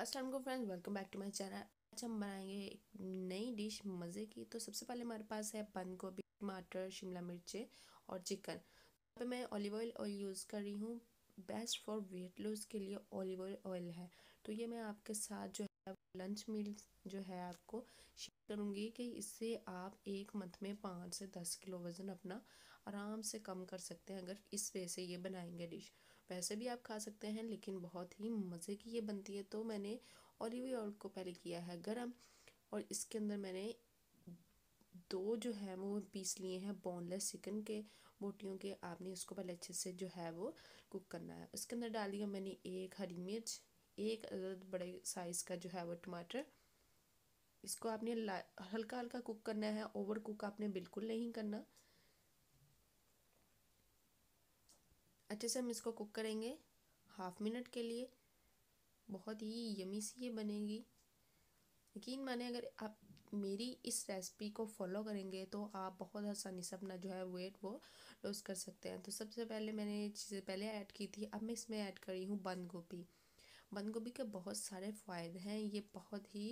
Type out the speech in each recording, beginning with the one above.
अस्सलाम वालेकुम friends, welcome back to my channel. आज हम बनाएंगे एक नई डिश मज़े की। तो सबसे पहले हमारे पास है बंद गोभी, टमाटर, शिमला मिर्चे और चिकन। यहाँ पे मैं ऑलिव ऑयल यूज़ कर रही हूँ। बेस्ट फॉर वेट लॉस के लिए ऑलिव ऑयल है। तो ये मैं आपके साथ जो है लंच मील जो है आपको शेयर करूँगी कि इससे आप एक मंथ में 5 से 10 किलो वज़न अपना आराम से कम कर सकते हैं अगर इस वे से ये बनाएंगे डिश। वैसे भी आप खा सकते हैं लेकिन बहुत ही मज़े की ये बनती है। तो मैंने ऑलिव ऑयल को पहले किया है गरम और इसके अंदर मैंने दो जो है वो पीस लिए हैं बोनलेस चिकन के, बोटियों के। आपने इसको पहले अच्छे से जो है वो कुक करना है। इसके अंदर डाल दिया मैंने एक हरी मिर्च, एक अदद बड़े साइज़ का जो है वो टमाटर। इसको आपने हल्का हल्का कुक करना है, ओवर कुक आपने बिल्कुल नहीं करना। अच्छे से हम इसको कुक करेंगे 1/2 मिनट के लिए। बहुत ही यमी सी ये बनेगी। यकीन माने अगर आप मेरी इस रेसिपी को फॉलो करेंगे तो आप बहुत आसानी से अपना जो है वेट वो लॉस कर सकते हैं। तो सबसे पहले मैंने चीज़ें पहले ऐड की थी, अब मैं इसमें ऐड कर रही हूँ बंद गोभी। बंद गोभी के बहुत सारे फ़ायदे हैं। ये बहुत ही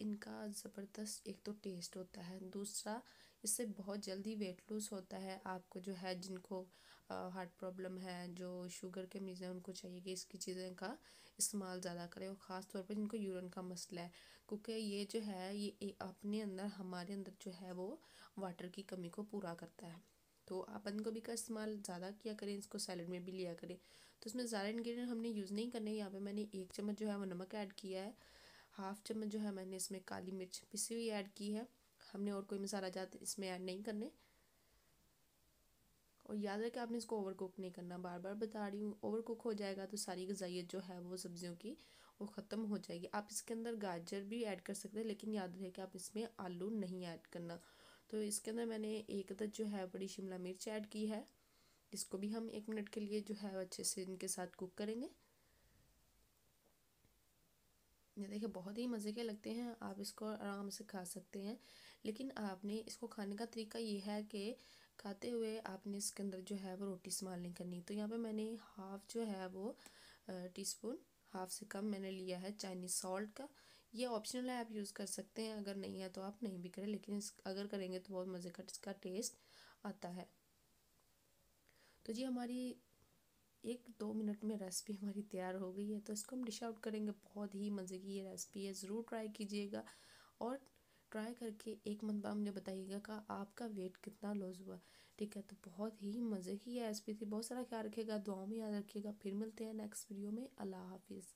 इनका ज़बरदस्त एक तो टेस्ट होता है, दूसरा इससे बहुत जल्दी वेट लूज़ होता है। आपको जो है जिनको हार्ट प्रॉब्लम है, जो शुगर के मरीज़ हैं, उनको चाहिए कि इसकी चीज़ें का इस्तेमाल ज़्यादा करें, और ख़ास तौर पर जिनको यूरिन का मसला है, क्योंकि ये जो है ये अपने अंदर हमारे अंदर जो है वो वाटर की कमी को पूरा करता है। तो आप बंद गोभी का इस्तेमाल ज़्यादा किया करें, इसको सैलड में भी लिया करें। तो इसमें ज़्यादा इंग्रेडिएंट हमने यूज़ नहीं करने। यहाँ पे मैंने 1 चम्मच जो है वो नमक ऐड किया है। 1/2 चम्मच जो है मैंने इसमें काली मिर्च पिसी हुई ऐड की है। हमने और कोई मसाला ज़्यादा इसमें ऐड नहीं करने। और याद रखें आपने इसको ओवर कुक नहीं करना, बार बार बता रही हूँ। ओवर कुक हो जाएगा तो सारी ग़िज़ाइयत जो है वो सब्जियों की वो ख़त्म हो जाएगी। आप इसके अंदर गाजर भी ऐड कर सकते हैं, लेकिन याद रहे कि आप इसमें आलू नहीं ऐड करना। तो इसके अंदर मैंने एक अदद जो है बड़ी शिमला मिर्च ऐड की है। इसको भी हम 1 मिनट के लिए जो है अच्छे से इनके साथ कुक करेंगे। ये देखिए बहुत ही मज़े के लगते हैं, आप इसको आराम से खा सकते हैं। लेकिन आपने इसको खाने का तरीका ये है कि खाते हुए आपने इसके अंदर जो है वो रोटी इस्तेमाल नहीं करनी। तो यहाँ पे मैंने हाफ़ जो है वो टीस्पून, हाफ़ से कम मैंने लिया है चाइनीज़ सॉल्ट का। ये ऑप्शनल है, आप यूज़ कर सकते हैं, अगर नहीं है तो आप नहीं भी करें, लेकिन इस अगर करेंगे तो बहुत मज़े का इसका टेस्ट आता है। तो जी हमारी 1-2 मिनट में रेसिपी हमारी तैयार हो गई है। तो इसको हम डिश आउट करेंगे। बहुत ही मज़े की ये रेसिपी है, ज़रूर ट्राई कीजिएगा। और ट्राई करके एक मंथ बाद मुझे बताइएगा कि आपका वेट कितना लॉस हुआ। ठीक है, तो बहुत ही मज़े की ये रेसिपी थी। बहुत सारा ख्याल रखिएगा, दुआओं में याद रखिएगा। फिर मिलते हैं नेक्स्ट वीडियो में। अल्लाह हाफिज़।